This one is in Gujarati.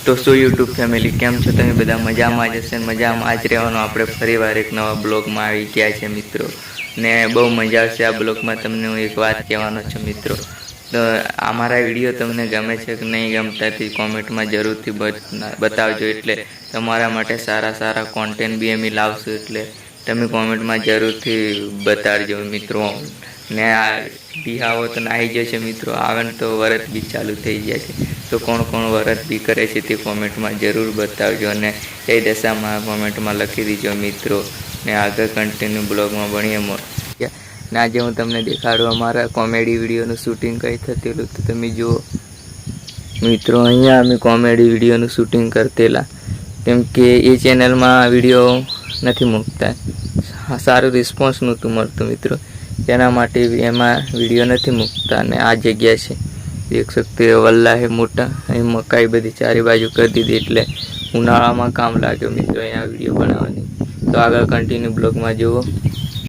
તો શું યુટ્યુબ ફેમિલી કેમ છો તમે બધા મજામાં જ હશે ને મજામાં જ રહેવાનો આપણે ફરીવાર એક નવા બ્લોગમાં આવી ગયા છે મિત્રો ને બહુ મજા આવશે આ બ્લોગમાં તમને હું એક વાત કહેવાનો છું મિત્રો તો અમારા વિડીયો તમને ગમે છે કે નહીં ગમતા તે કોમેન્ટમાં જરૂરથી બતાવજો એટલે તમારા માટે સારા સારા કોન્ટેન્ટ બી અમે લાવશું એટલે તમે કોમેન્ટમાં જરૂરથી બતાડજો મિત્રો ને આ બિહાવો તો નાહી જશે મિત્રો આવે ને તો વરત બી ચાલુ થઈ જાય છે તો કોણ કોણ વરત બી કરે છે તે કોમેન્ટમાં જરૂર બતાવજો અને એ દશામાં કોમેન્ટમાં લખી દીજો મિત્રો ને આગળ કન્ટિન્યુ બ્લોગમાં ભણીએ ને આજે હું તમને દેખાડું અમારા કોમેડી વિડીયોનું શૂટિંગ કઈ થયેલું તો તમે જુઓ મિત્રો અહીંયા અમે કોમેડી વિડીયોનું શૂટિંગ કરતેલા કેમ કે એ ચેનલમાં વિડીયો નથી મૂકતા સારું રિસ્પોન્સ નહોતું મળતું મિત્રો તેના માટે એમાં વિડીયો નથી મૂકતા અને આ જગ્યા છે દેખ શકતે વલ્લા હે મોટા અહીં મકાઈ બધી ચારે બાજુ કરી દીધી એટલે ઉનાળામાં કામ લાગ્યો મિત્રો અહીંયા વિડીયો બનાવવાની તો આગળ કન્ટિન્યુ બ્લોગમાં જુઓ